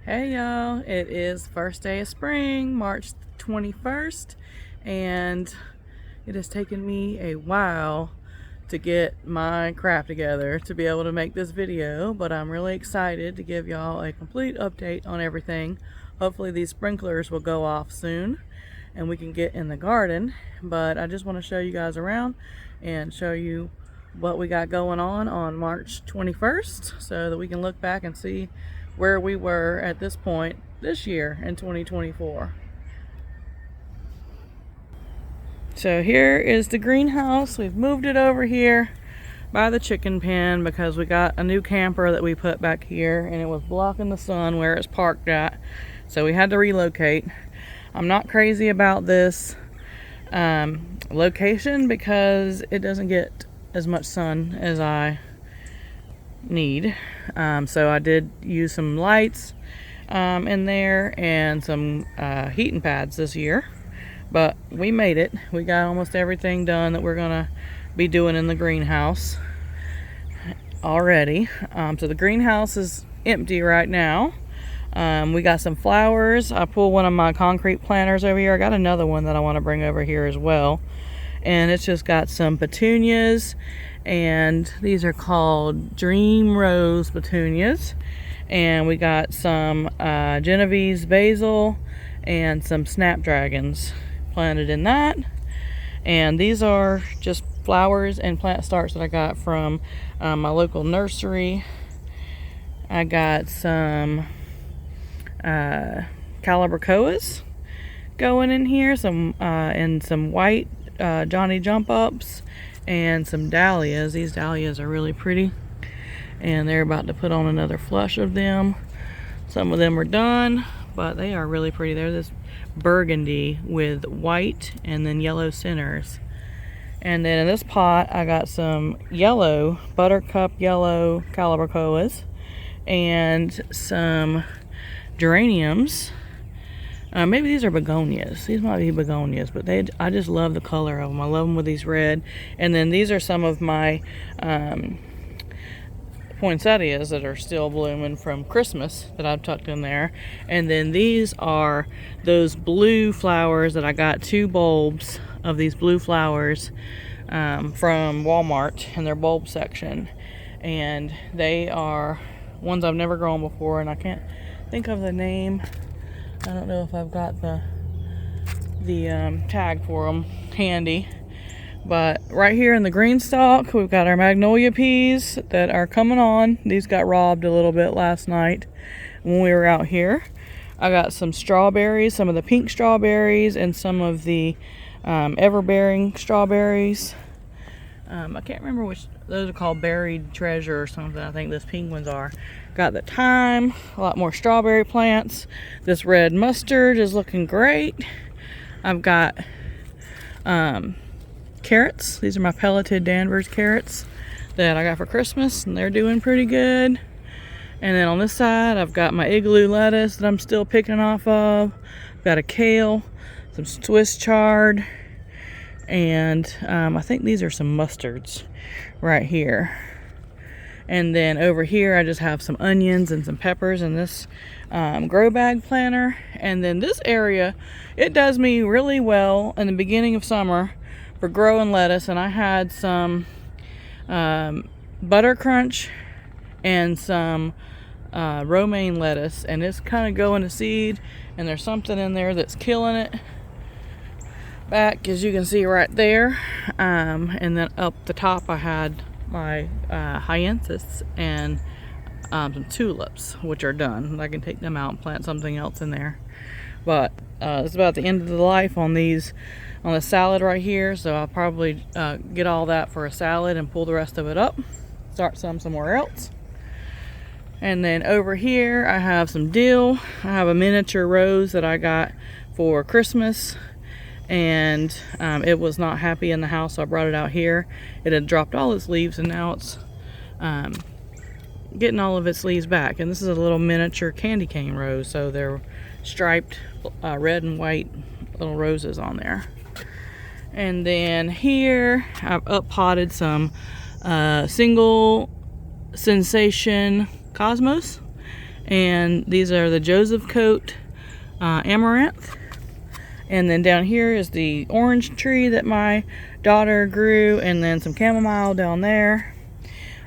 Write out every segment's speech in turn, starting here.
Hey y'all, it is first day of spring, March 21st, and it has taken me a while to get my crap together to be able to make this video, but I'm really excited to give y'all a complete update on everything. Hopefully these sprinklers will go off soon and we can get in the garden, but I just want to show you guys around and show you what we got going on March 21st so that we can look back and see where we were at this point this year in 2024. So here is the greenhouse. We've moved it over here by the chicken pen because we got a new camper that we put back here and it was blocking the sun where it's parked at, so we had to relocate. I'm not crazy about this location because it doesn't get as much sun as I need, so I did use some lights in there and some heating pads this year, but we made it. We got almost everything done that we're gonna be doing in the greenhouse already. So the greenhouse is empty right now. We got some flowers. I pulled one of my concrete planters over here. I got another one that I want to bring over here as well, and it's just got some petunias, and these are called Dream Rose petunias, and we got some Genovese basil and some snapdragons planted in that. And these are just flowers and plant starts that I got from my local nursery. I got some calabricoas going in here, some and some white Johnny jump ups, and some dahlias. These dahlias are really pretty, and they're about to put on another flush of them. Some of them are done, but they are really pretty. They're this burgundy with white and then yellow centers. And then in this pot I got some yellow, buttercup yellow calabricoas and some geraniums. Maybe these are begonias. These might be begonias, but I just love the color of them. I love them with these red. And then these are some of my poinsettias that are still blooming from Christmas that I've tucked in there. And then these are those blue flowers that I got 2 bulbs of these blue flowers from Walmart in their bulb section. And they are ones I've never grown before, and I can't think of the name. I don't know if I've got the tag for them handy, but right here in the green stalk we've got our magnolia peas that are coming on. These got robbed a little bit last night when we were out here. I got some strawberries, some of the pink strawberries and some of the ever-bearing strawberries. I can't remember which, those are called buried treasure or something. I think those pink ones are. Got the thyme, a lot more strawberry plants. This red mustard is looking great. I've got carrots. These are my pelleted Danvers carrots that I got for Christmas, and they're doing pretty good. And then on this side I've got my igloo lettuce that I'm still picking off of. I've got a kale, some Swiss chard, and I think these are some mustards right here. And then over here I just have some onions and some peppers in this grow bag planter. And then this area, it does me really well in the beginning of summer for growing lettuce. And I had some butter crunch and some romaine lettuce, and it's kind of going to seed, and there's something in there that's killing it back, as you can see right there. And then up the top I had my hyacinthus and some tulips, which are done. I can take them out and plant something else in there. But it's about the end of the life on these, on the salad right here, so I'll probably get all that for a salad and pull the rest of it up, start somewhere else. And then over here I have some dill. I have a miniature rose that I got for Christmas, and it was not happy in the house, so I brought it out here. It had dropped all its leaves, and now it's getting all of its leaves back. And this is a little miniature candy cane rose, so they're striped red and white little roses on there. And then here I've up potted some single sensation cosmos, And these are the Joseph Coat amaranth. And then down here is the orange tree that my daughter grew, and then some chamomile down there.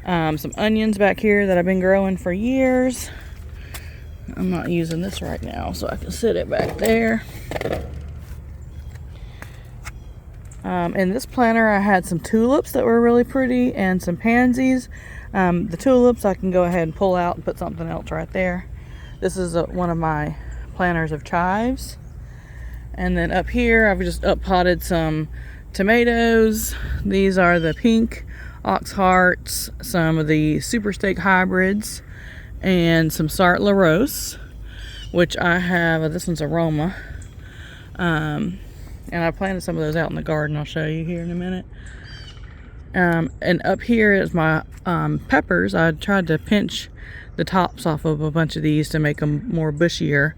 Some onions back here that I've been growing for years. I'm not using this right now, so I can sit it back there. In this planter, I had some tulips that were really pretty and some pansies. The tulips I can go ahead and pull out and put something else right there. This is one of my planters of chives. And then up here, I've just up potted some tomatoes. These are the pink ox hearts, some of the super steak hybrids, and some Sart La Rose, which I have. This one's aroma. And I planted some of those out in the garden. I'll show you here in a minute. And up here is my peppers. I tried to pinch the tops off of a bunch of these to make them more bushier.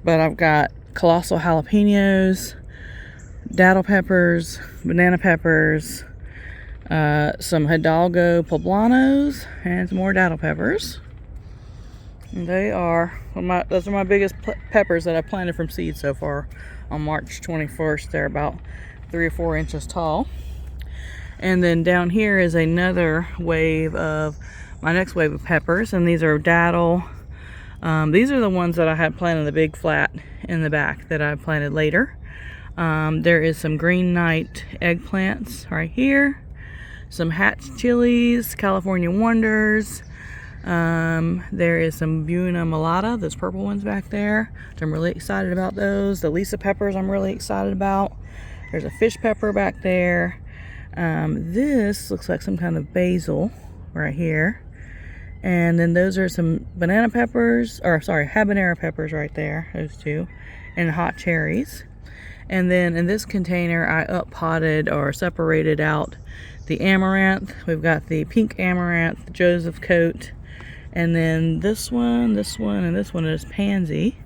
But I've got colossal jalapenos, datil peppers, banana peppers, some Hidalgo poblanos, and some more datil peppers. And they are, those are my biggest peppers that I planted from seed so far. On March 21st, they're about 3 or 4 inches tall. And then down here is another wave of my next wave of peppers, and these are datil. These are the ones that I had planted in the big flat in the back that I planted later. There is some green night eggplants right here, some hatch chilies, California wonders. There is some Buena Mulata, those purple ones back there. I'm really excited about those. The Lisa peppers I'm really excited about. There's a fish pepper back there. This looks like some kind of basil right here. And then those are some banana peppers, or sorry, habanero peppers right there, those two, and hot cherries. And then in this container, I up potted or separated out the amaranth. We've got the pink amaranth, the Joseph Coat, and then this one, and this one is pansy.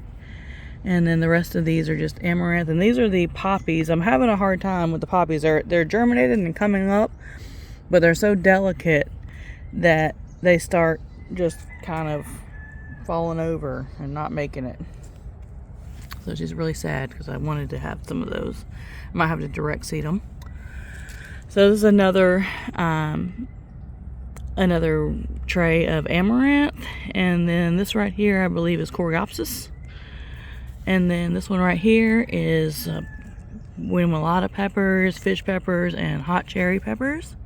And then the rest of these are just amaranth. And these are the poppies. I'm having a hard time with the poppies. They're germinated and coming up, but they're so delicate that they start just kind of falling over and not making it. So it's just really sad because I wanted to have some of those. I might have to direct seed them. So this is another tray of amaranth, and then this right here I believe is coreopsis, and then this one right here is Wimolata peppers, fish peppers, and hot cherry peppers.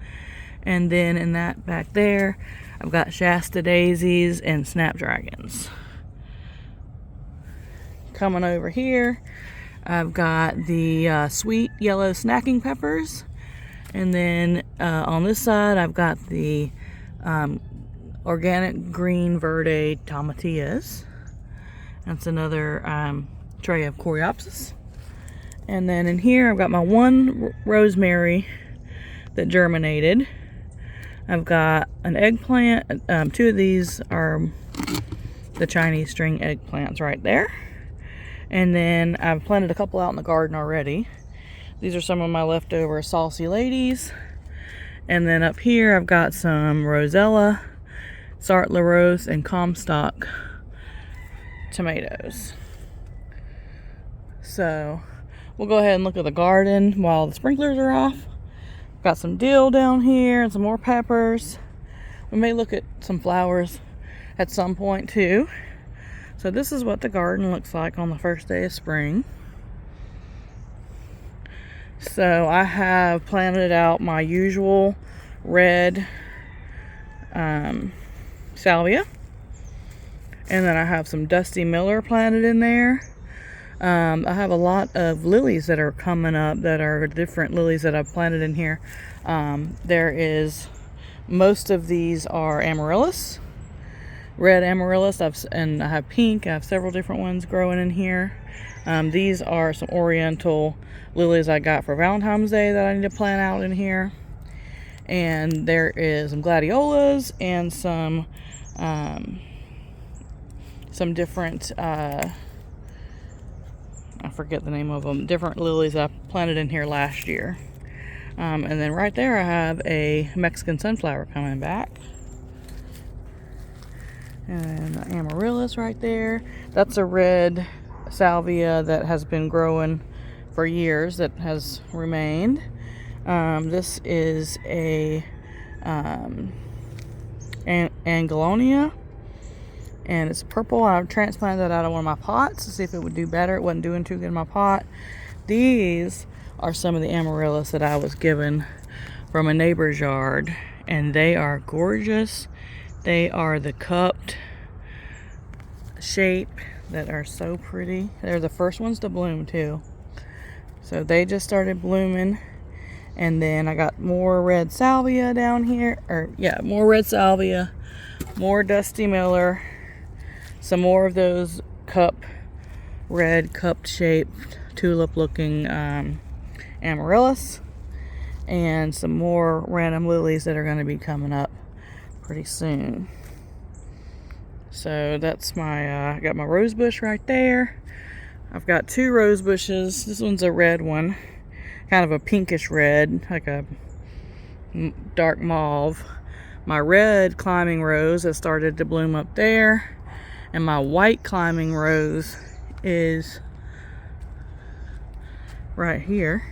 And then in that back there I've got Shasta daisies and snapdragons. Coming over here I've got the sweet yellow snacking peppers. And then on this side, I've got the organic green verde tomatillas. That's another tray of coreopsis. And then in here, I've got my one rosemary that germinated. I've got an eggplant. 2 of these are the Chinese string eggplants right there. And then I've planted a couple out in the garden already. These are some of my leftover saucy ladies. And then up here I've got some Rosella, Sart La Rose, and Comstock tomatoes. So we'll go ahead and look at the garden while the sprinklers are off. Got some dill down here and some more peppers. We may look at some flowers at some point too. So this is what the garden looks like on the first day of spring. So I have planted out my usual red salvia, and then I have some Dusty Miller planted in there. I have a lot of lilies that are coming up that are different lilies that I've planted in here. Most of these are amaryllis, red amaryllis, and I have pink. I have several different ones growing in here. These are some oriental lilies I got for Valentine's Day that I need to plant out in here. And there is some gladiolas and some different, I forget the name of them, different lilies I planted in here last year. And then right there I have a Mexican sunflower coming back. And the amaryllis right there. That's a red salvia that has been growing for years that has remained. This is a Anglonia, and it's purple. I transplanted that out of one of my pots to see if it would do better. It wasn't doing too good in my pot. These are some of the amaryllis that I was given from a neighbor's yard, and they are gorgeous. They are the cupped shape that are so pretty. They're the first ones to bloom too. So they just started blooming. And then I got more red salvia down here. More red salvia, more Dusty Miller, some more of those red cupped shaped tulip looking amaryllis, and some more random lilies that are going to be coming up pretty soon. So that's I got my rose bush right there. I've got 2 rose bushes. This one's a red one, kind of a pinkish red, like a dark mauve. My red climbing rose has started to bloom up there, and my white climbing rose is right here,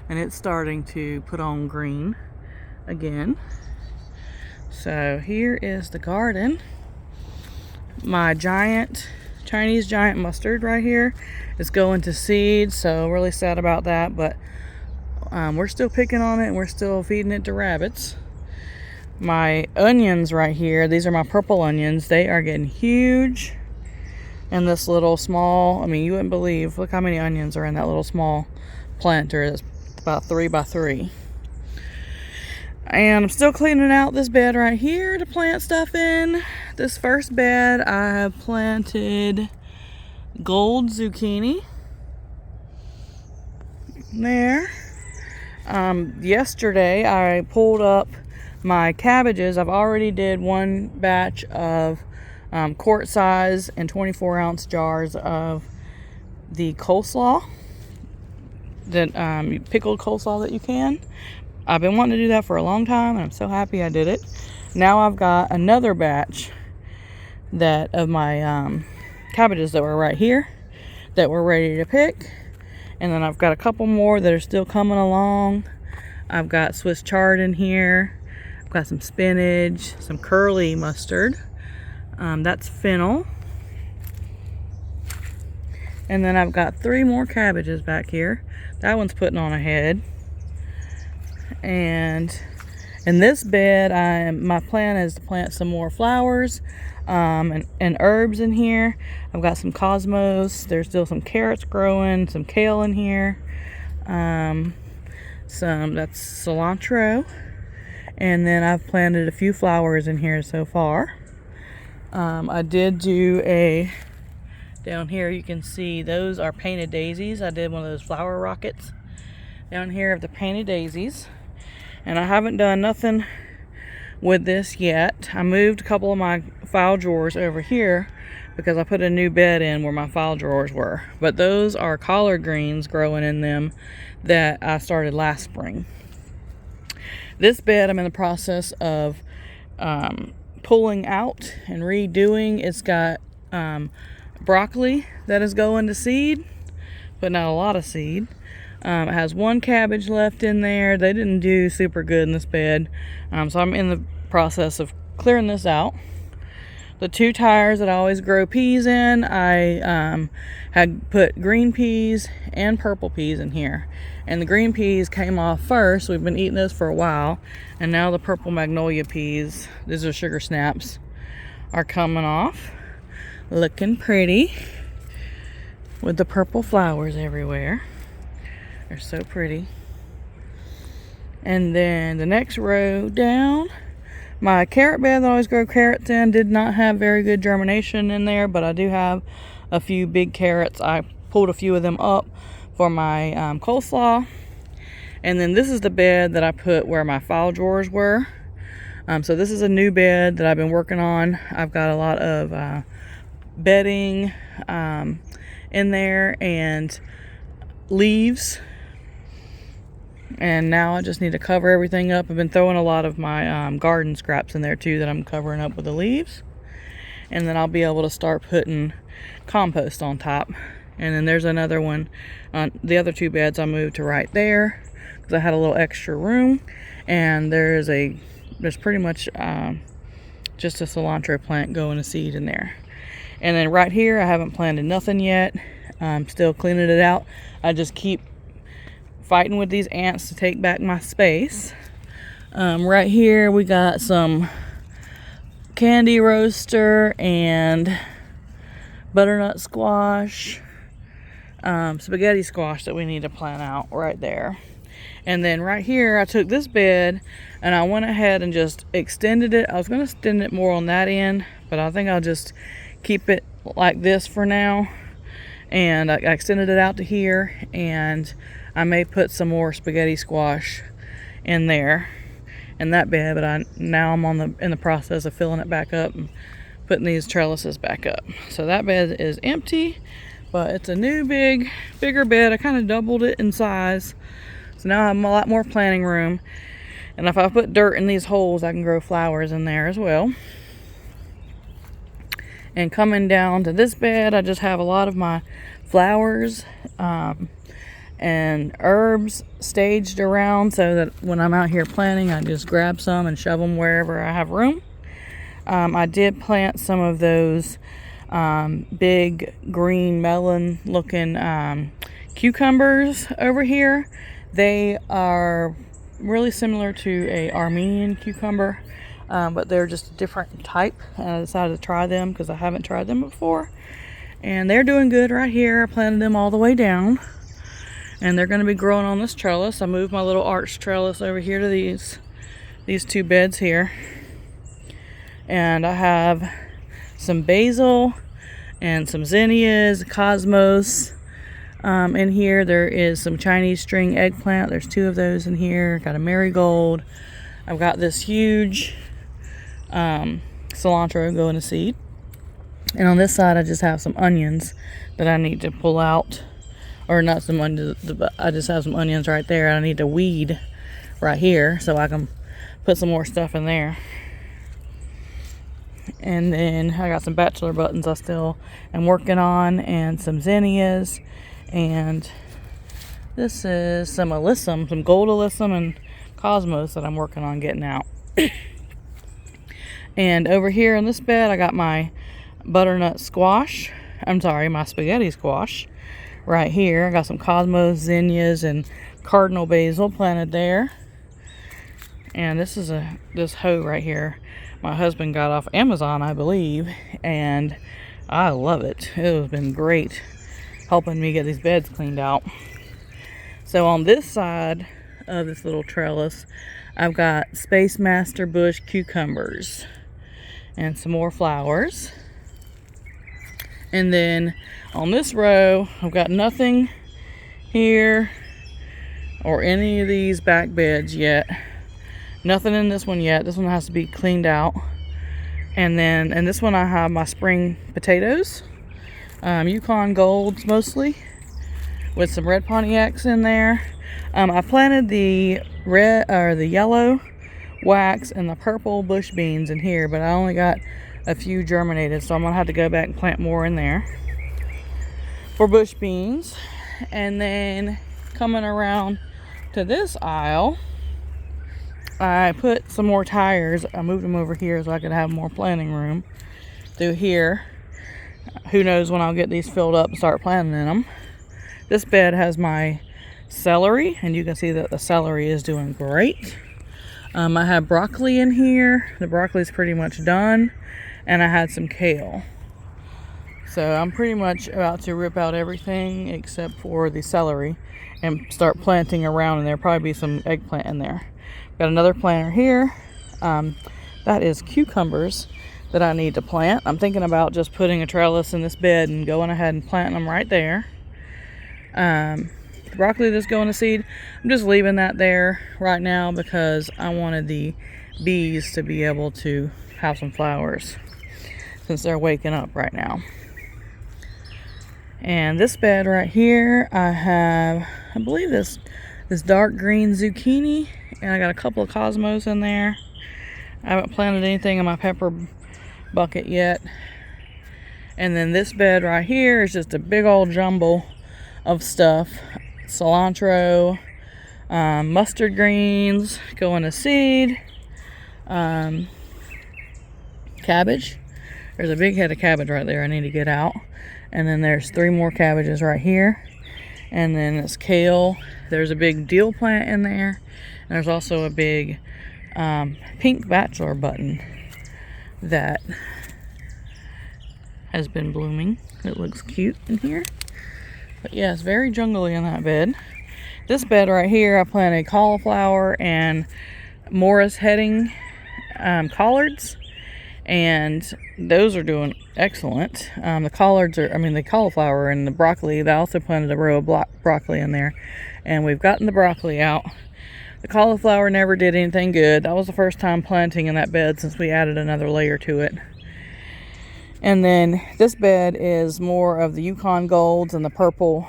and it's starting to put on green again. So here is the garden. My Chinese giant mustard right here is going to seed, so really sad about that, but we're still picking on it and we're still feeding it to rabbits. My onions right here, these are my purple onions. They are getting huge in this little small, you wouldn't believe, look how many onions are in that little small planter. It's about 3 by 3. And I'm still cleaning out this bed right here to plant stuff in. This first bed I have planted gold zucchini there. Yesterday I pulled up my cabbages. I've already did one batch of quart size and 24-ounce jars of the coleslaw, that pickled coleslaw that you can. I've been wanting to do that for a long time, and I'm so happy I did it. Now I've got another batch of my cabbages that were right here that we're ready to pick, and then I've got a couple more that are still coming along. I've got Swiss chard in here. I've got some spinach, some curly mustard. That's fennel. And then I've got 3 more cabbages back here. That one's putting on a head. And in this bed, my plan is to plant some more flowers and herbs in here. I've got some cosmos. There's still some carrots growing, some kale in here. That's cilantro. And then I've planted a few flowers in here so far. I did do down here you can see those are painted daisies. I did one of those flower rockets down here of the painted daisies. And I haven't done nothing with this yet. I moved a couple of my file drawers over here because I put a new bed in where my file drawers were. But those are collard greens growing in them that I started last spring. This bed I'm in the process of pulling out and redoing. It's got broccoli that is going to seed, but not a lot of seed. It has 1 cabbage left in there. They didn't do super good in this bed. So I'm in the process of clearing this out. The 2 tires that I always grow peas in, I had put green peas and purple peas in here. And the green peas came off first. We've been eating those for a while. And now the purple magnolia peas, these are sugar snaps, are coming off. Looking pretty with the purple flowers everywhere. They're so pretty. And then the next row down, my carrot bed that I always grow carrots in did not have very good germination in there, but I do have a few big carrots. I pulled a few of them up for my coleslaw. And then this is the bed that I put where my file drawers were. So this is a new bed that I've been working on. I've got a lot of bedding in there and leaves. And now I just need to cover everything up. I've been throwing a lot of my garden scraps in there too that I'm covering up with the leaves. and then I'll be able to start putting compost on top. And then there's another one on the other two beds I moved to right there because I had a little extra room. And there's pretty much just a cilantro plant going to seed in there. And then right here, I haven't planted nothing yet. I'm still cleaning it out. I just keep fighting with these ants to take back my space. Right here, we got some candy roaster and butternut squash, spaghetti squash that we need to plant out right there. And then right here, I took this bed and I went ahead and just extended it. I was going to extend it more on that end, but I think I'll just keep it like this for now. And I extended it out to here, and I may put some more spaghetti squash in there in that bed, but now I'm in the process of filling it back up and putting these trellises back up. So that bed is empty, but it's a new bigger bed. I kind of doubled it in size. So now I have a lot more planting room. And if I put dirt in these holes, I can grow flowers in there as well. And coming down to this bed, I just have a lot of my flowers and herbs staged around so that when I'm out here planting, I just grab some and shove them wherever I have room. I did plant some of those big green melon looking cucumbers over here. They are really similar to a Armenian cucumber, but they're just a different type. And I decided to try them because I haven't tried them before. And they're doing good right here. I planted them all the way down. And they're going to be growing on this trellis. I moved my little arch trellis over here to these two beds here. And I have some basil and some zinnias, cosmos. In here, there is some Chinese string eggplant. There's two of those in here. Got a marigold. I've got this huge cilantro going to seed. And on this side, I just have some onions that I need to pull out. Or not some onions, but I just have some onions right there. I need to weed right here so I can put some more stuff in there. And then I got some bachelor buttons I still am working on, and some zinnias. And this is some alyssum, some gold alyssum and cosmos that I'm working on getting out. And over here in this bed, I got my butternut squash. My spaghetti squash right here. I got some cosmos, zinnias, and cardinal basil planted there. And this is this hoe right here my husband got off Amazon, I believe, and I love it. It has been great helping me get these beds cleaned out. So on this side of this little trellis, I've got Space Master bush cucumbers and some more flowers. And then on this row, I've got nothing here or any of these back beds yet. Nothing in this one yet. This one has to be cleaned out. And then in this one, I have my spring potatoes, Yukon Golds mostly, with some red Pontiacs in there. I planted the red or the yellow wax and the purple bush beans in here, but I only got a few germinated, so I'm gonna have to go back and plant more in there for bush beans. And then coming around to this aisle, I put some more tires. I moved them over here so I could have more planting room through here. Who knows when I'll get these filled up and start planting in them. This bed has my celery, and you can see that the celery is doing great. I have broccoli in here. The broccoli is pretty much done, and I had some kale. So I'm pretty much about to rip out everything except for the celery and start planting around, and there'll probably be some eggplant in there. Got another planter here. That is cucumbers that I need to plant. I'm thinking about just putting a trellis in this bed and going ahead and planting them right there. Broccoli that's going to seed, I'm just leaving that there right now because I wanted the bees to be able to have some flowers since they're waking up right now. And this bed right here, I have, I believe this dark green zucchini, and I got a couple of cosmos in there. I haven't planted anything in my pepper bucket yet. And then this bed right here is just a big old jumble of stuff. Cilantro, mustard greens going to seed, cabbage. There's a big head of cabbage right there I need to get out. And then there's 3 more cabbages right here. And then it's kale. There's a big dill plant in there. And there's also a big pink bachelor button that has been blooming. It looks cute in here. But yeah, it's very jungly in that bed. This bed right here, I planted cauliflower and Morris heading collards. And those are doing excellent. The cauliflower and the broccoli, I also planted a row of broccoli in there. And we've gotten the broccoli out. The cauliflower never did anything good. That was the first time planting in that bed since we added another layer to it. And then this bed is more of the Yukon Golds and the purple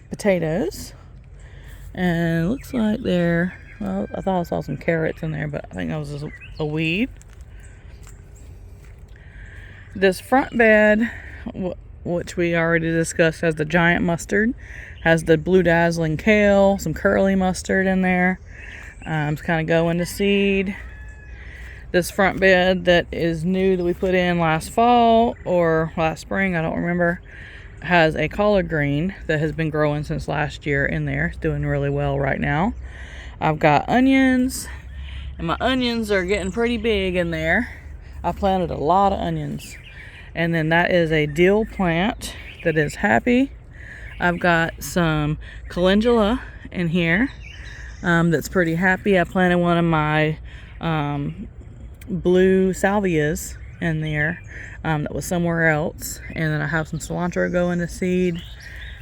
potatoes. And it looks like well, I thought I saw some carrots in there, but I think that was just a weed. This front bed, which we already discussed, has the giant mustard, has the blue dazzling kale, some curly mustard in there. It's kind of going to seed. This front bed that is new that we put in last fall or last spring, I don't remember, has a collard green that has been growing since last year in there. It's doing really well right now. I've got onions, and my onions are getting pretty big in there. I planted a lot of onions. And then that is a dill plant that is happy. I've got some calendula in here that's pretty happy. I planted one of my blue salvias in there that was somewhere else. And then I have some cilantro going to seed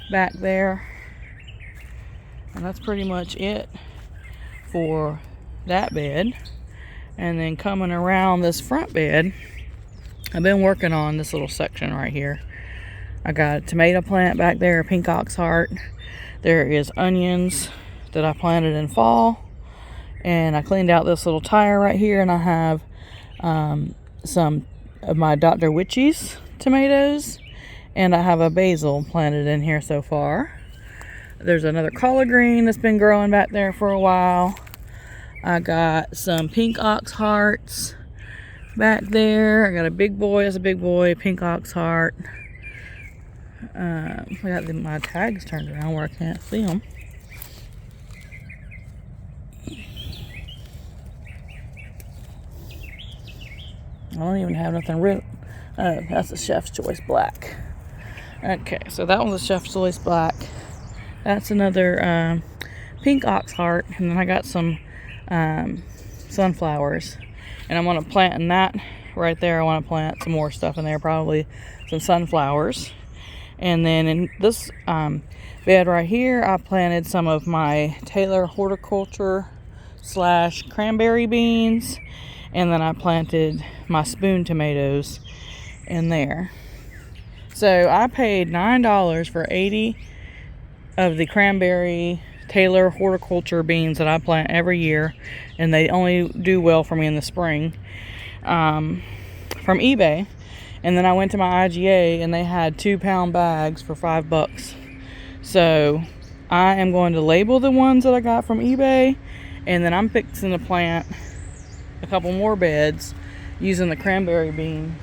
back there. And that's pretty much it for that bed. And then coming around this front bed, I've been working on this little section right here. I got a tomato plant back there, a pink ox heart. There is onions that I planted in fall. And I cleaned out this little tire right here, and I have some of my Dr. Witchy's tomatoes. And I have a basil planted in here so far. There's another collard green that's been growing back there for a while. I got some pink ox hearts back there. I got a big boy. That's a big boy. Pink ox heart. I got my tags turned around where I can't see them. I don't even have nothing written. Oh, that's a Chef's Choice Black. Okay, so that one's a Chef's Choice Black. That's another pink ox heart. And then I got some sunflowers, and I'm going to plant in that right there. I want to plant some more stuff in there, probably some sunflowers. And then in this bed right here, I planted some of my Taylor horticulture / cranberry beans, and then I planted my spoon tomatoes in there. So I paid $9 for 80 of the cranberry Taylor horticulture beans that I plant every year, and they only do well for me in the spring, from eBay. And then I went to my IGA, and they had 2-pound bags for $5. So I am going to label the ones that I got from eBay, and then I'm fixing to plant a couple more beds using the cranberry bean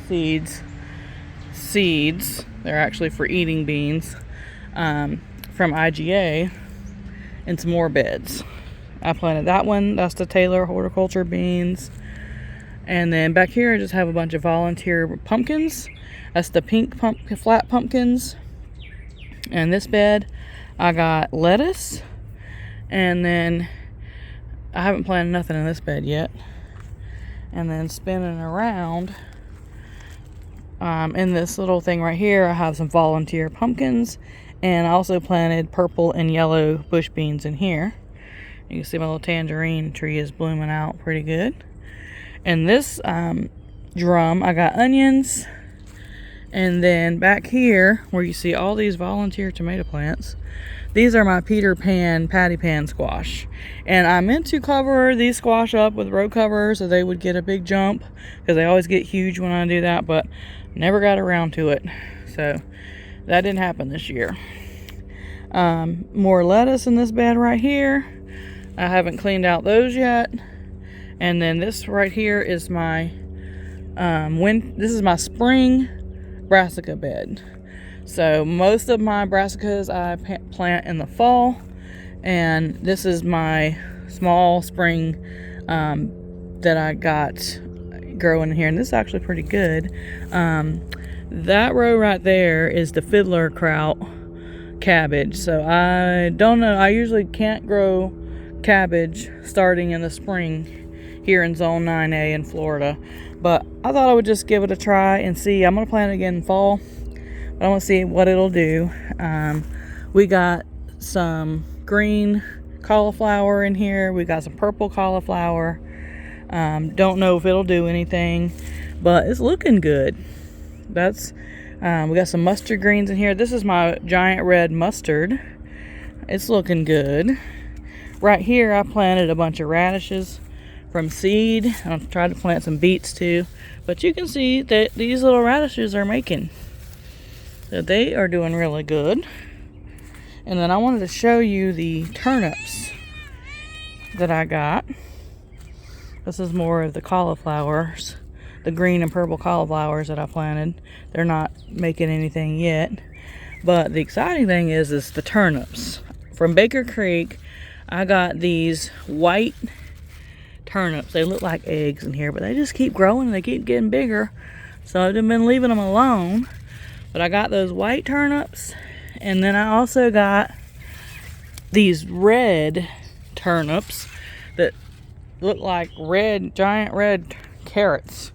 seeds. They're actually for eating beans, from IGA, and some more beds. I planted that one. That's the Taylor horticulture beans. And then back here I just have a bunch of volunteer pumpkins. That's the pink flat pumpkins. And this bed I got lettuce. And then I haven't planted nothing in this bed yet. And then spinning around in this little thing right here, I have some volunteer pumpkins. And I also planted purple and yellow bush beans in here. You can see my little tangerine tree is blooming out pretty good. And this drum, I got onions. And then back here, where you see all these volunteer tomato plants, these are my Peter Pan patty pan squash. And I meant to cover these squash up with row covers so they would get a big jump, because they always get huge when I do that. But Never got around to it. So that didn't happen this year. More lettuce in this bed right here. I haven't cleaned out those yet. And then this right here is my this is my spring brassica bed. So most of my brassicas I plant in the fall, and this is my small spring that I got growing here, and this is actually pretty good. That row right there is the fiddler kraut cabbage. So I don't know, I usually can't grow cabbage starting in the spring here in zone 9A in Florida, but I thought I would just give it a try and see. I'm gonna plant it again in fall, but I want to see what it'll do. We got some green cauliflower in here, we got some purple cauliflower. Don't know if it'll do anything, but it's looking good. That's we got some mustard greens in here. This is my giant red mustard. It's looking good. Right here I planted a bunch of radishes from seed. I tried to plant some beets too, but you can see that these little radishes are making. So they are doing really good. And then I wanted to show you the turnips that I got. This is more of the cauliflowers, the green and purple cauliflowers that I planted. They're not making anything yet. But the exciting thing is the turnips. From Baker Creek, I got these white turnips. They look like eggs in here, but they just keep growing and they keep getting bigger. So I've been leaving them alone. But I got those white turnips, and then I also got these red turnips that look like giant red carrots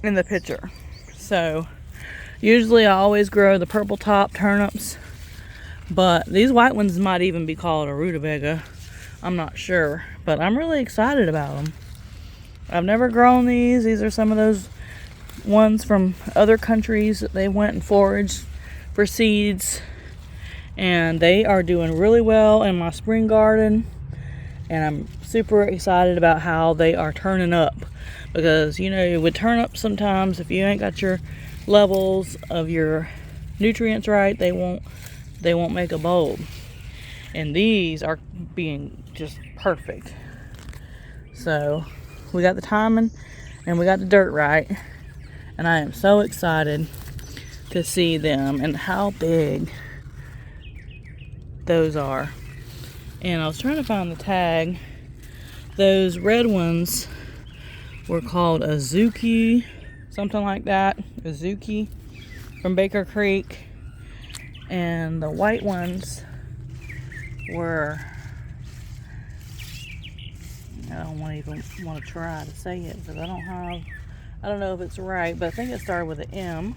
in the picture. So usually I always grow the purple top turnips, but these white ones might even be called a rutabaga. I'm not sure, but I'm really excited about them. I've never grown these. These are some of those ones from other countries that they went and foraged for seeds, and they are doing really well in my spring garden, and I'm super excited about how they are turning up, because you know, with turnips sometimes if you ain't got your levels of your nutrients right, they won't make a bulb, and these are being just perfect. So we got the timing and we got the dirt right, and I am so excited to see them and how big those are. And I was trying to find the tag. Those red ones were called Azuki, something like that. Azuki from Baker Creek. And the white ones were, I don't even want to try to say it because I don't know if it's right, but I think it started with an M.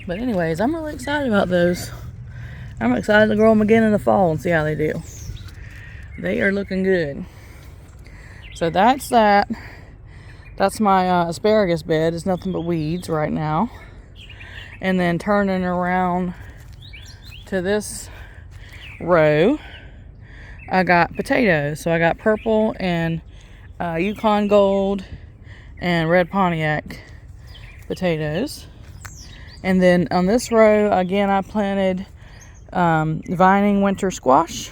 But anyways, I'm really excited about those. I'm excited to grow them again in the fall and see how they do. They are looking good. So that's that. That's my asparagus bed. It's nothing but weeds right now. And then turning around to this row, I got potatoes. So I got purple and Yukon Gold and red Pontiac potatoes. And then on this row, again, I planted vining winter squash.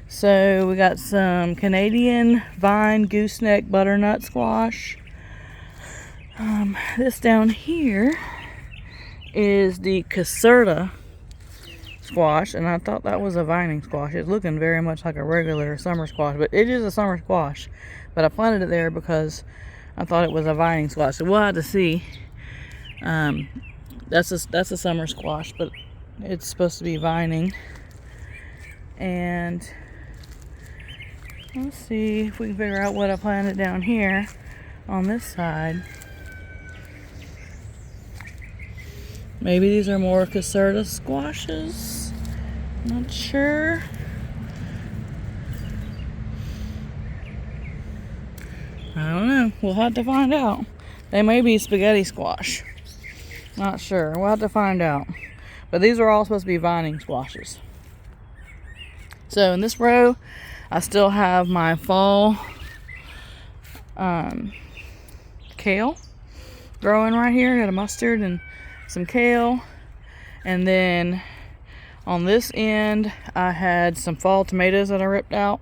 So we got some Canadian vine gooseneck butternut squash. This down here is the Caserta squash, and I thought that was a vining squash. It's looking very much like a regular summer squash, but it is a summer squash. But I planted it there because I thought it was a vining squash. So we'll have to see. That's a summer squash, but it's supposed to be vining. And let's see if we can figure out what I planted down here on this side. Maybe these are more Caserta squashes. Not sure. I don't know. We'll have to find out. They may be spaghetti squash. Not sure. We'll have to find out. But these are all supposed to be vining squashes. So in this row, I still have my fall kale growing right here. I got a mustard and some kale. And then on this end, I had some fall tomatoes that I ripped out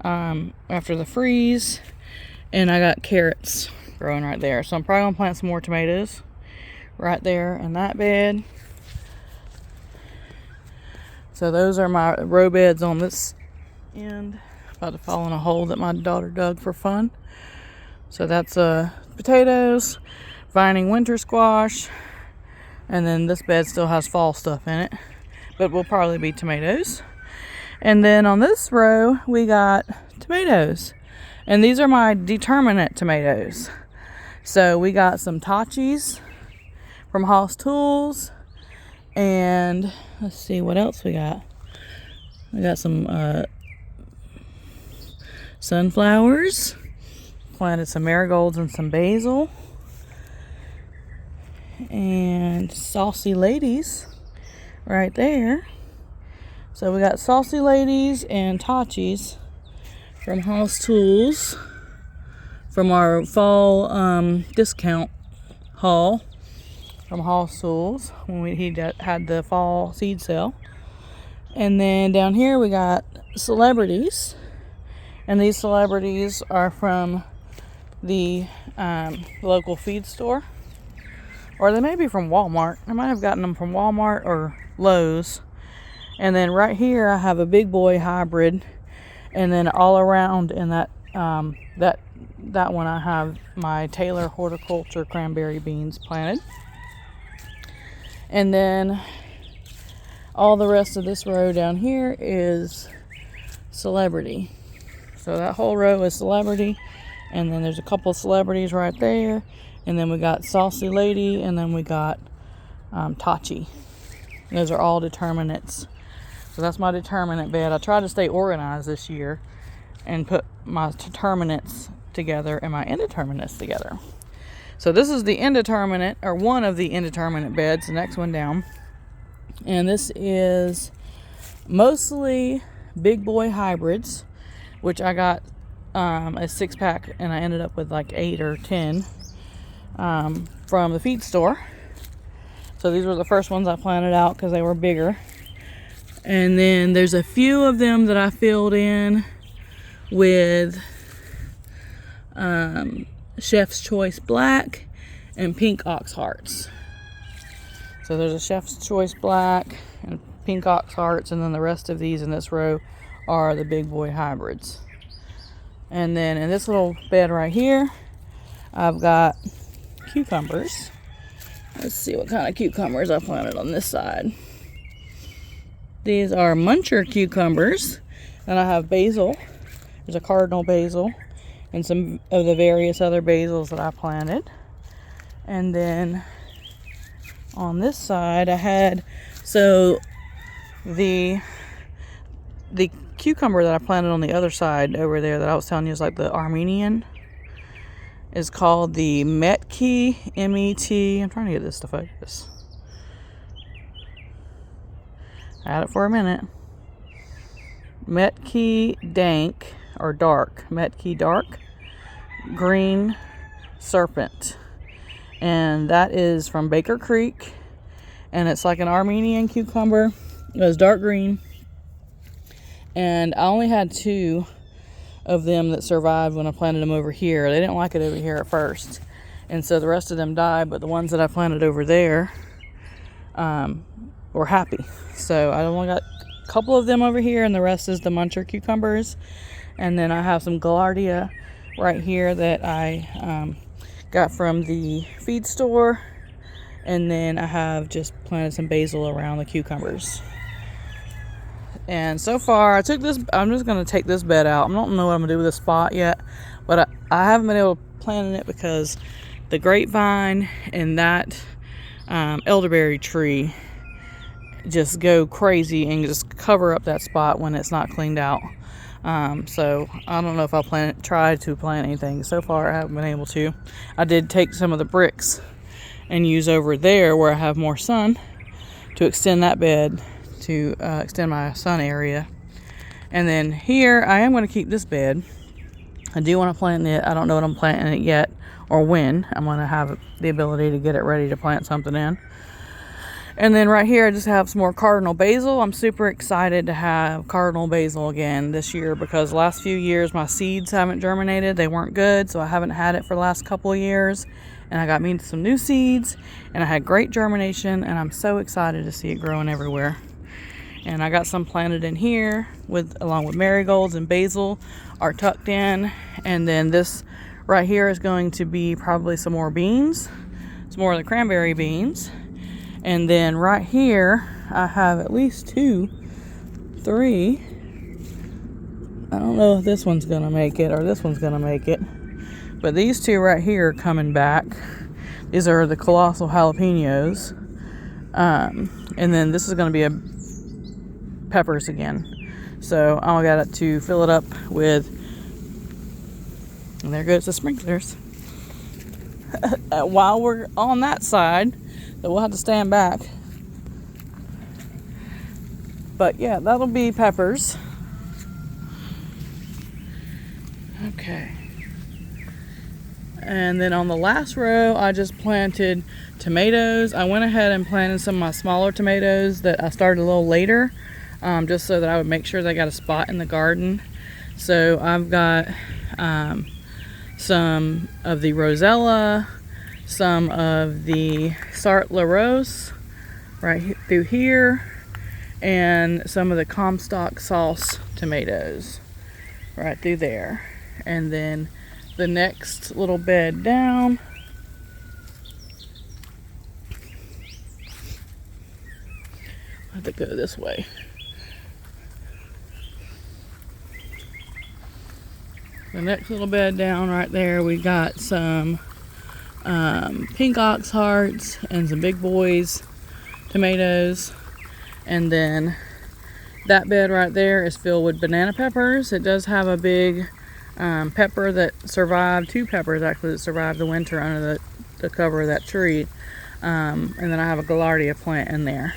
after the freeze. And I got carrots growing right there. So I'm probably going to plant some more tomatoes right there in that bed. So those are my row beds on this end. About to fall in a hole that my daughter dug for fun. So that's potatoes, vining winter squash, and then this bed still has fall stuff in it, but will probably be tomatoes. And then on this row we got tomatoes, and these are my determinate tomatoes. So we got some Tachis from Haas Tools, and let's see what else we got. We got some sunflowers, planted some marigolds and some basil, and saucy ladies right there. So we got saucy ladies and Tachis from Haas Tools from our fall discount haul from Haas Tools when he had the fall seed sale. And then down here we got celebrities, and these celebrities are from the local feed store, or they may be from Walmart. I might have gotten them from Walmart or Lowe's. And then right here I have a big boy hybrid, and then all around in that that one I have my Taylor Horticulture cranberry beans planted. And then all the rest of this row down here is celebrity. So that whole row is celebrity, and then there's a couple of celebrities right there, and then we got saucy lady, and then we got Tachi. Those are all determinants. So that's my determinant bed. I tried to stay organized this year and put my determinants together and my indeterminates together. So this is the indeterminate, or one of the indeterminate beds, the next one down. And this is mostly big boy hybrids, which I got a 6-pack, and I ended up with like 8 or 10 from the feed store. So these were the first ones I planted out because they were bigger. And then there's a few of them that I filled in with Chef's Choice Black and Pink Ox Hearts. So there's a Chef's Choice Black and Pink Ox Hearts, and then the rest of these in this row are the big boy hybrids. And then in this little bed right here, I've got cucumbers. Let's see what kind of cucumbers I planted on this side. These are muncher cucumbers. And I have basil. There's a cardinal basil and some of the various other basils that I planted. And then on this side I had, so the cucumber that I planted on the other side over there that I was telling you is like the Armenian, is called the Metki, M-E-T. I'm trying to get this to focus. I had it for a minute. Metki Dank, or Dark. Metki Dark Green Serpent. And that is from Baker Creek. And it's like an Armenian cucumber. It was dark green. And I only had 2 of them that survived when I planted them over here. They didn't like it over here at first. And so the rest of them died, but the ones that I planted over there were happy. So I only got a couple of them over here, and the rest is the muncher cucumbers. And then I have some Gaillardia right here that I got from the feed store. And then I have just planted some basil around the cucumbers. And so far, I'm just going to take this bed out. I don't know what I'm going to do with this spot yet, but I haven't been able to plant in it because the grapevine and that elderberry tree just go crazy and just cover up that spot when it's not cleaned out. So I don't know if I'll try to plant anything. So far, I haven't been able to. I did take some of the bricks and use over there where I have more sun to extend that bed, to extend my sun area. And then here I am going to keep this bed, I do want to plant it. I don't know what I'm planting it yet or when I'm going to have the ability to get it ready to plant something in. And then right here, I just have some more cardinal basil. I'm super excited to have cardinal basil again this year because the last few years my seeds haven't germinated. They weren't good, so I haven't had it for the last couple of years. And I got me some new seeds, and I had great germination, and I'm so excited to see it growing everywhere. And I got some planted in here along with marigolds, and basil are tucked in. And then this right here is going to be probably some more beans, some more of the cranberry beans. And then right here, I have at least 2, 3. I don't know if this one's going to make it or this one's going to make it. But these 2 right here are coming back. These are the colossal jalapenos. And then this is going to be peppers again. So I got to fill it up with, and there goes the sprinklers. While we're on that side, so we'll have to stand back. But yeah, that'll be peppers. Okay. And then on the last row, I just planted tomatoes. I went ahead and planted some of my smaller tomatoes that I started a little later, just so that I would make sure they got a spot in the garden. So I've got some of the Rosella, some of the Sart La Rose right through here, and some of the Comstock sauce tomatoes right through there. And then the next little bed down, I have to go this way. The next little bed down right there, we got some pink ox hearts and some big boys tomatoes. And then that bed right there is filled with banana peppers. It does have a big pepper that survived, 2 peppers actually that survived the winter under the cover of that tree. And then I have a gaillardia plant in there.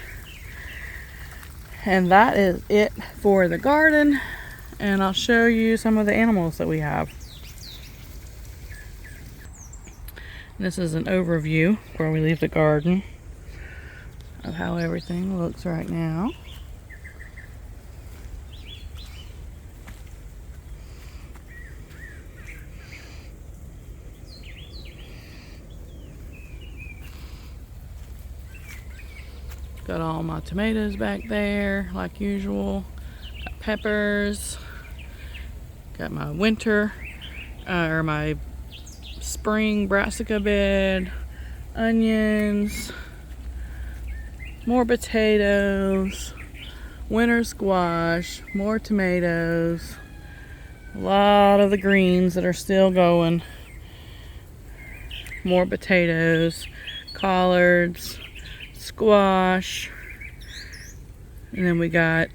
And that is it for the garden. And I'll show you some of the animals that we have. This is an overview where we leave the garden of how everything looks right now. Got all my tomatoes back there like usual. Got peppers. Got my winter or my spring brassica bed, onions, more potatoes, winter squash, more tomatoes, a lot of the greens that are still going, more potatoes, collards, squash, and then we got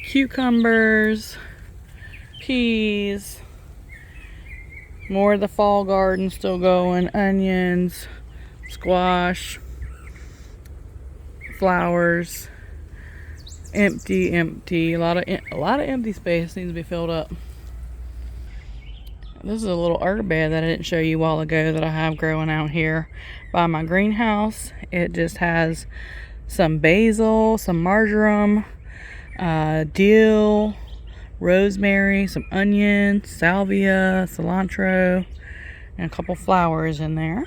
cucumbers, peas, more of the fall garden still going, onions, squash, flowers, empty, a lot of empty space needs to be filled up. This is a little herb bed that I didn't show you a while ago that I have growing out here by my greenhouse. It just has some basil, some marjoram, dill, rosemary, some onions, salvia, cilantro, and a couple flowers in there.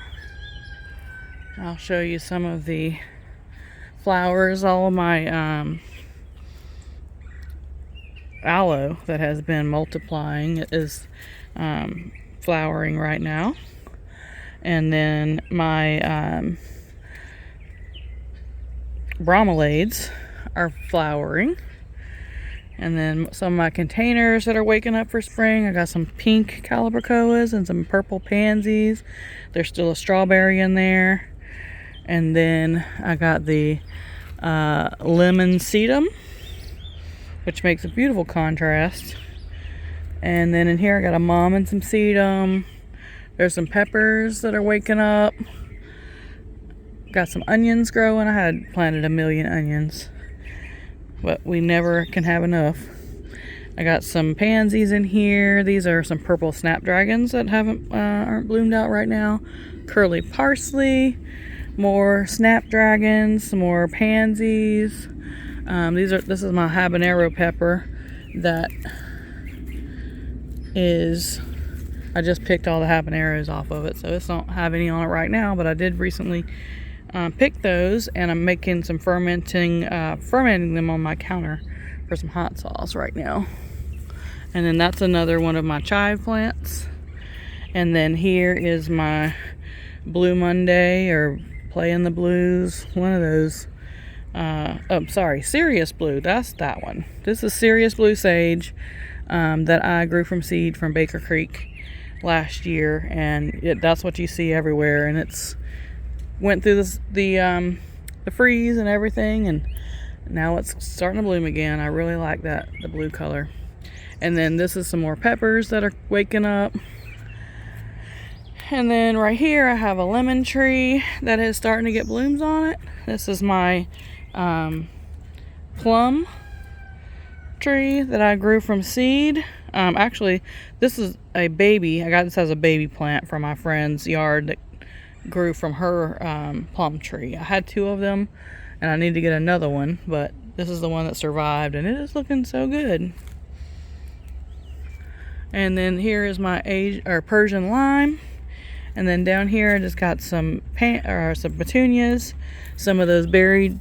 I'll show you some of the flowers. All of my aloe that has been multiplying is flowering right now. And then my bromeliads are flowering. And then some of my containers that are waking up for spring. I got some pink calibrachoas and some purple pansies. There's still a strawberry in there. And then I got the lemon sedum, which makes a beautiful contrast. And then in here I got a mum and some sedum. There's some peppers that are waking up. Got some onions growing. I had planted a million onions, but we never can have enough. I got some pansies in here. These are some purple snapdragons that aren't bloomed out right now. Curly parsley, more snapdragons, some more pansies. This is my habanero pepper that is, I just picked all the habaneros off of it, so it don't have any on it right now, but I did recently pick those, and I'm making some fermenting them on my counter for some hot sauce right now. And then that's another one of my chive plants. And then here is my Blue Monday, or Playing the Blues, one of those. Serious Blue, that's that one. This is Serious Blue Sage that I grew from seed from Baker Creek last year, and that's what you see everywhere. And it's went through the freeze and everything, and now it's starting to bloom again. I really like the blue color. And then this is some more peppers that are waking up. And then right here I have a lemon tree that is starting to get blooms on it. This is my plum tree that I grew from seed. Actually, this is a baby. I got this as a baby plant from my friend's yard that grew from her plum tree. I had 2 of them, and I need to get another one, but this is the one that survived, and it is looking so good. And then here is my Persian lime. And then down here I just got some petunias, some of those buried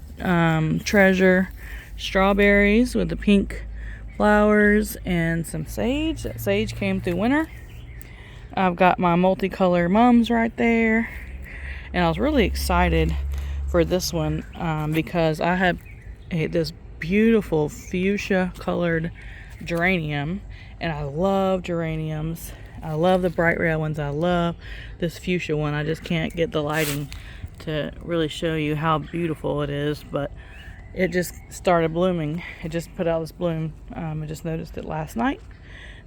treasure strawberries with the pink flowers, and some sage. That sage came through winter. I've got my multicolor mums right there. And I was really excited for this one because I have this beautiful fuchsia colored geranium, and I love geraniums. I love the bright red ones. I love this fuchsia one. I just can't get the lighting to really show you how beautiful it is, but it just started blooming. It just put out this bloom. I just noticed it last night.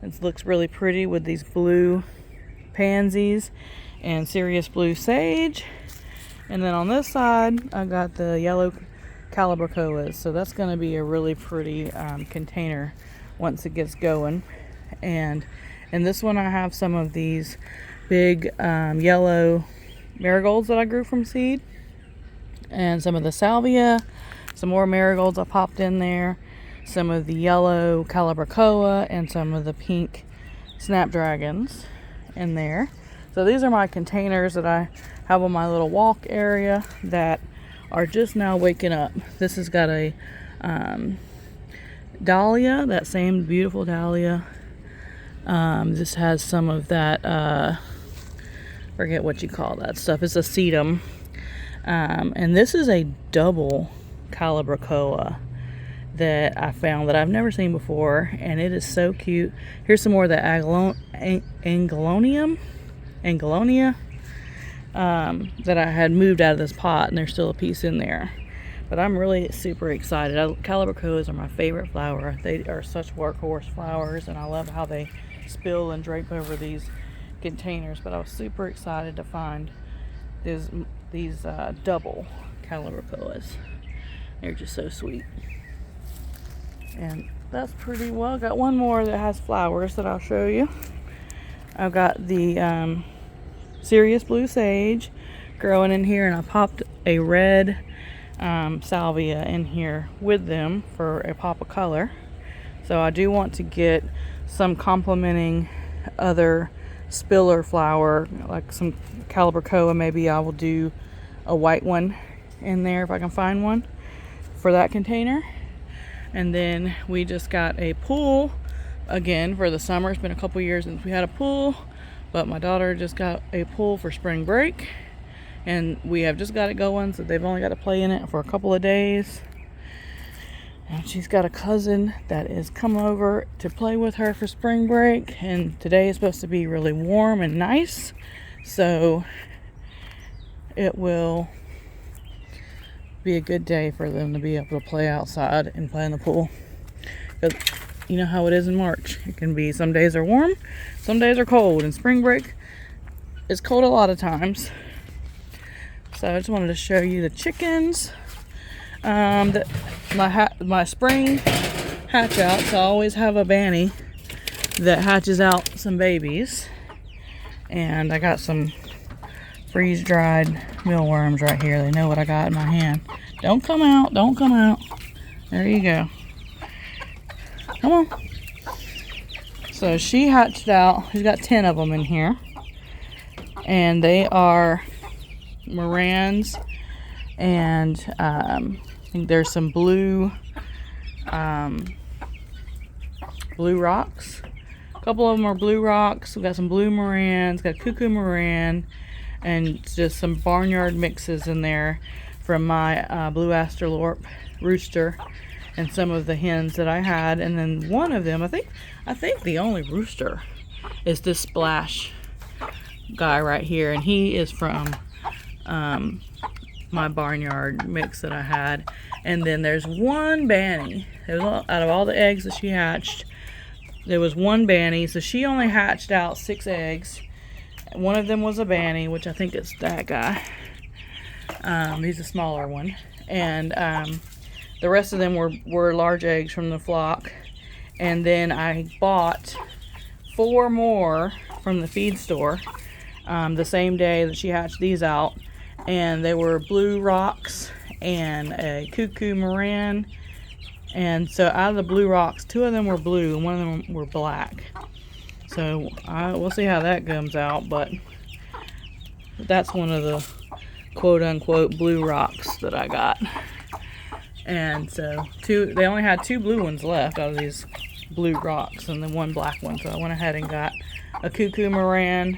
It looks really pretty with these blue pansies and Serious Blue Sage. And then on this side I got the yellow calabricoas, so that's going to be a really pretty container once it gets going. And in this one I have some of these big yellow marigolds that I grew from seed, and some of the salvia, some more marigolds I popped in there, some of the yellow calabricoa, and some of the pink snapdragons in there. So these are my containers that I have on my little walk area that are just now waking up. This has got a dahlia, that same beautiful dahlia. This has some of that, forget what you call that stuff. It's a sedum. And this is a double calabricoa that I found that I've never seen before, and it is so cute. Here's some more of the Anglonia that I had moved out of this pot, and there's still a piece in there. But I'm really super excited. Calabricoas are my favorite flower. They are such workhorse flowers, and I love how they spill and drape over these containers. But I was super excited to find these double calabricoas. They're just so sweet. And that's pretty well. I got one more that has flowers that I'll show you. I've got the Serious Blue Sage growing in here, and I popped a red salvia in here with them for a pop of color. So I do want to get some complementing other spiller flower, like some calabricoa. Maybe I will do a white one in there if I can find one for that container. And then we just got a pool again for the summer. It's been a couple years since we had a pool, but my daughter just got a pool for spring break, and we have just got it going, so they've only got to play in it for a couple of days. And she's got a cousin that is come over to play with her for spring break, and today is supposed to be really warm and nice, so it will be a good day for them to be able to play outside and play in the pool. Because you know how it is in March. It can be, some days are warm, some days are cold, and spring break is cold a lot of times. So I just wanted to show you the chickens. My spring hatch outs, I always have a Banny that hatches out some babies. And I got some freeze-dried mealworms right here. They know what I got in my hand. Don't come out, don't come out. There you go. Come on. So she hatched out. She's got 10 of them in here. And they are Morans, and I think there's some blue rocks. A couple of them are blue rocks. We've got some blue Morans, got cuckoo Moran, and just some barnyard mixes in there from my blue Asterlorp rooster and some of the hens that I had. And then one of them, I think the only rooster is this Splash guy right here, and he is from my barnyard mix that I had. And then there's one Banny. Out of all the eggs that she hatched, there was one Banny, so she only hatched out 6 eggs. One of them was a Banny, which I think is that guy. He's a smaller one. And the rest of them were large eggs from the flock. And then I bought 4 more from the feed store the same day that she hatched these out. And they were blue rocks and a cuckoo Moran. And so out of the blue rocks, 2 of them were blue and 1 of them were black. So we'll see how that comes out, but that's one of the quote-unquote blue rocks that I got. And so they only had 2 blue ones left out of these blue rocks and then 1 black one. So I went ahead and got a cuckoo Moran,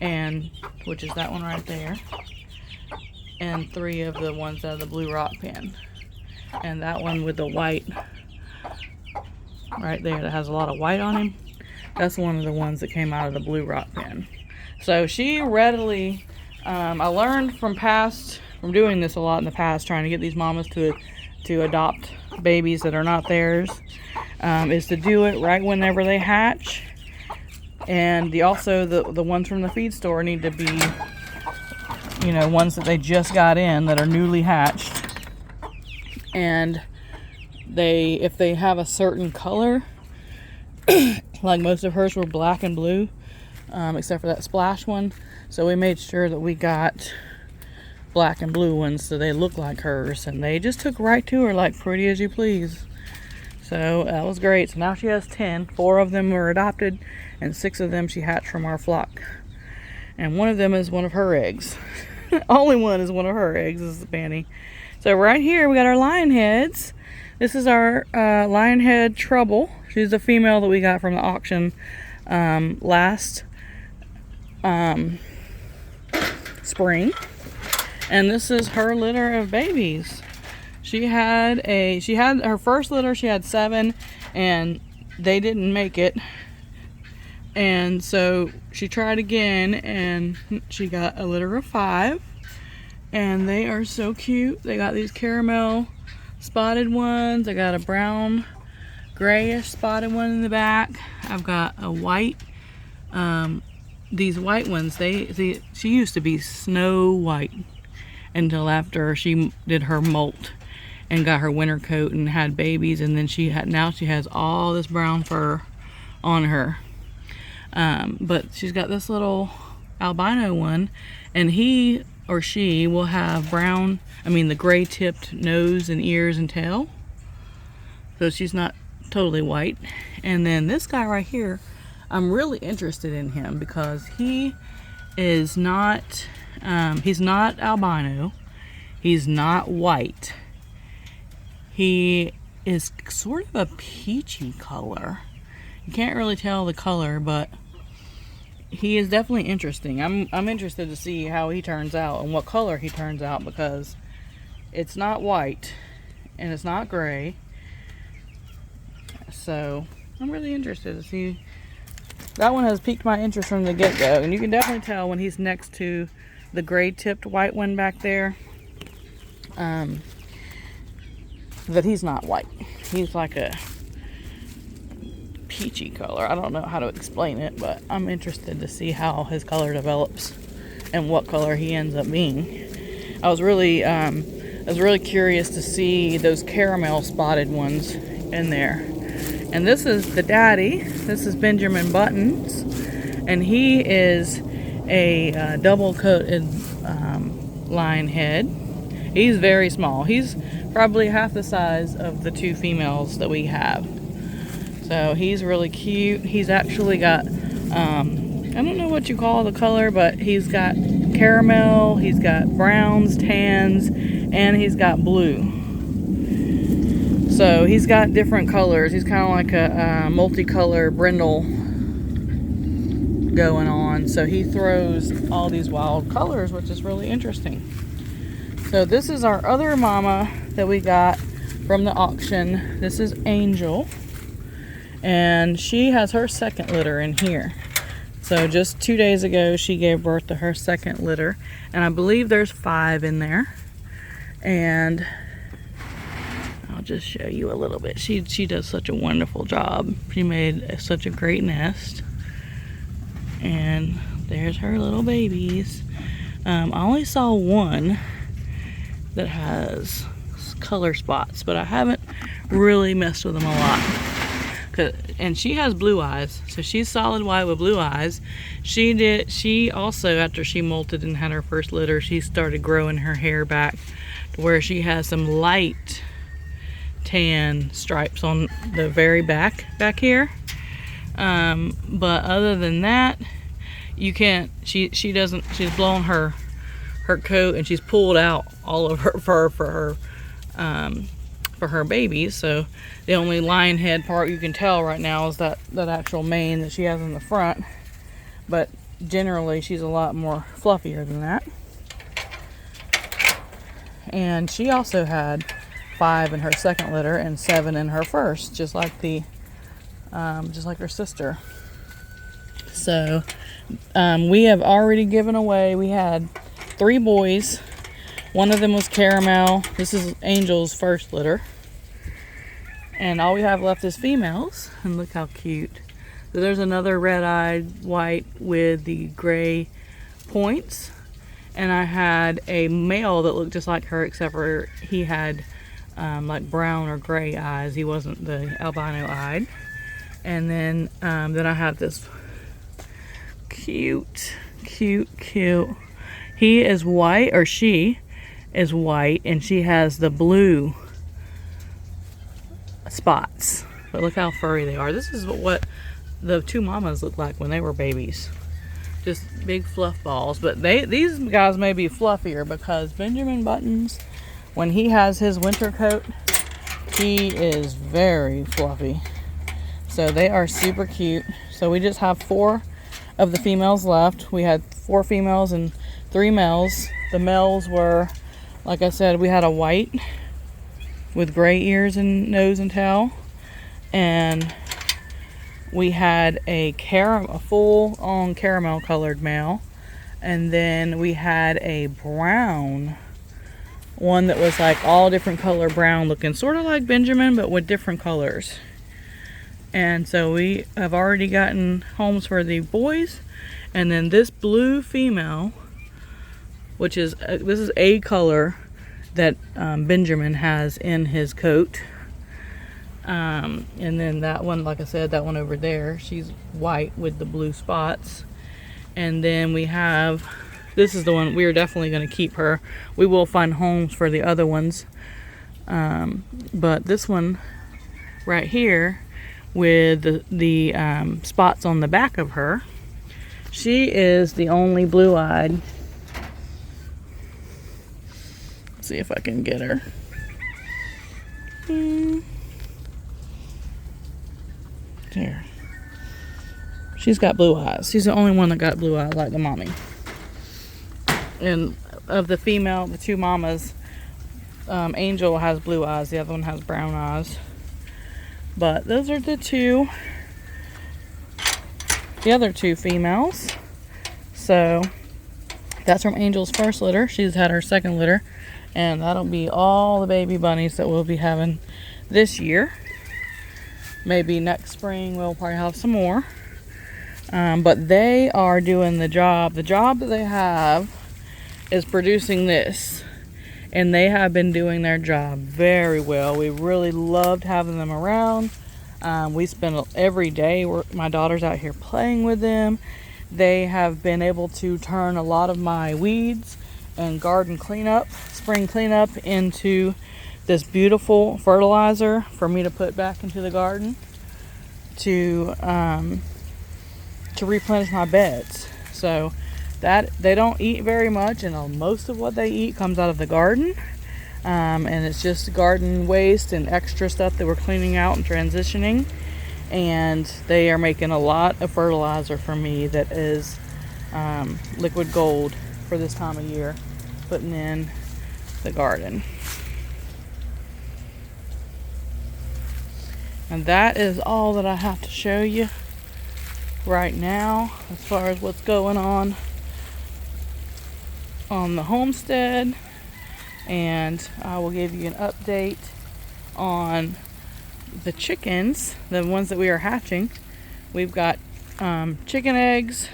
and which is that one right there, and 3 of the ones out of the blue rock pen. And that one with the white right there that has a lot of white on him, that's one of the ones that came out of the blue rock pen. So she readily, I learned from doing this a lot in the past, trying to get these mamas to adopt babies that are not theirs, is to do it right whenever they hatch. And also the ones from the feed store need to be, ones that they just got in that are newly hatched. And if they have a certain color, like most of hers were black and blue, except for that Splash one. So we made sure that we got black and blue ones so they look like hers. And they just took right to her like pretty as you please. So that was great. So now she has 10. 4 of them were adopted and 6 of them she hatched from our flock. And one of them is one of her eggs. Only one is one of her eggs, is the Banny. So right here we got our lion heads. This is our lion head Trouble. She's the female that we got from the auction last spring. And this is her litter of babies. She had her first litter, she had 7, and they didn't make it. And so she tried again, and she got a litter of 5. And they are so cute. They got these caramel spotted ones. I got a brown grayish spotted one in the back. I've got a white. These white ones, she used to be snow white until after she did her molt and got her winter coat and had babies, and then now she has all this brown fur on her. But she's got this little albino one, and he or she will have the gray tipped nose and ears and tail. So she's not totally white. And then this guy right here, I'm really interested in him because he is not, he's not albino. He's not white. He is sort of a peachy color. You can't really tell the color, but he is definitely interesting. I'm interested to see how he turns out and what color he turns out, because it's not white and it's not gray. So I'm really interested to see. That one has piqued my interest from the get-go, and you can definitely tell when he's next to the gray tipped white one back there that he's not white. He's like a peachy color. I don't know how to explain it, but I'm interested to see how his color develops and what color he ends up being. I was really curious to see those caramel spotted ones in there. And this is the daddy. This is Benjamin Buttons, and he is a double coated lion head. He's very small. He's probably half the size of the two females that we have. So he's really cute. He's actually got, I don't know what you call the color, but he's got caramel, he's got browns, tans, and he's got blue. So he's got different colors. He's kind of like a multicolor brindle going on. So he throws all these wild colors, which is really interesting. So this is our other mama that we got from the auction. This is Angel. And she has her second litter in here. So just 2 days ago, she gave birth to her second litter. And I believe there's 5 in there. And I'll just show you a little bit. She does such a wonderful job. She made such a great nest. And there's her little babies. I only saw one that has color spots, but I haven't really messed with them a lot. And she has blue eyes, so she's solid white with blue eyes. She also, after she molted and had her first litter, she started growing her hair back to where she has some light tan stripes on the very back here. But other than that, you can't, she doesn't, she's blown her coat and she's pulled out all of her fur for her babies. So the only lion head part you can tell right now is that actual mane that she has in the front. But generally she's a lot more fluffier than that. And she also had 5 in her second litter and 7 in her first, just like her sister. So we have already given away, we had 3 boys. One of them was Caramel. This is Angel's first litter. And all we have left is females. And look how cute. So there's another red-eyed white with the gray points. And I had a male that looked just like her, except for he had like brown or gray eyes. He wasn't the albino-eyed. And then I have this cute. He is white, or she is white, and she has the blue spots. But look how furry they are. This is what the 2 mamas looked like when they were babies. Just big fluff balls. But these guys may be fluffier because Benjamin Buttons, when he has his winter coat, he is very fluffy. So they are super cute. So we just have 4 of the females left. We had 4 females and 3 males. The males were, like I said, we had a white with gray ears and nose and tail, and we had a full-on caramel colored male, and then we had a brown one that was like all different color brown looking, sort of like Benjamin but with different colors. And so we have already gotten homes for the boys. And then this blue female, which is this is a color that Benjamin has in his coat. And then that one, like I said, that one over there, she's white with the blue spots. And then we have, this is the one, we are definitely going to keep her. We will find homes for the other ones. But this one right here with the spots on the back of her, she is the only blue-eyed. Let's see if I can get her. There. She's got blue eyes. She's the only one that got blue eyes like the mommy. And of the female, the 2 mamas, Angel has blue eyes. The other one has brown eyes. But those are the other two females. So that's from Angel's first litter. She's had her second litter. And that'll be all the baby bunnies that we'll be having this year. Maybe next spring we'll probably have some more. But they are doing the job. The job that they have is producing this. and they have been doing their job very well. We really loved having them around. We spend every day, my daughter's out here playing with them. They have been able to turn a lot of my weeds and garden cleanup, spring cleanup, into this beautiful fertilizer for me to put back into the garden to replenish my beds. So that they don't eat very much, and most of what they eat comes out of the garden, and it's just garden waste and extra stuff that we're cleaning out and transitioning. And they are making a lot of fertilizer for me that is liquid gold for this time of year, putting in the garden. And that is all that I have to show you right now as far as what's going on the homestead. And I will give you an update on the chickens, the ones that we are hatching. We've got chicken eggs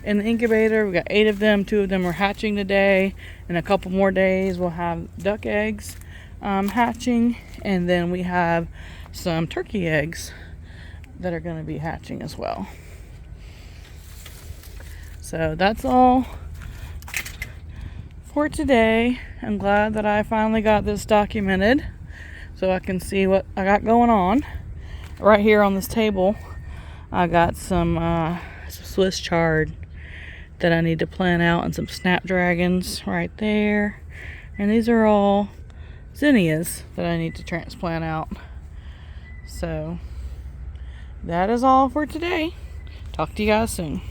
in the incubator. We've got 8 of them. 2 of them are hatching today. In a couple more days we'll have duck eggs hatching, and then we have some turkey eggs that are going to be hatching as well. So that's all for today. I'm glad that I finally got this documented so I can see what I got going on. Right here on this table I got some Swiss chard that I need to plant out, and some snapdragons right there. And these are all zinnias that I need to transplant out. So that is all for today. Talk to you guys soon.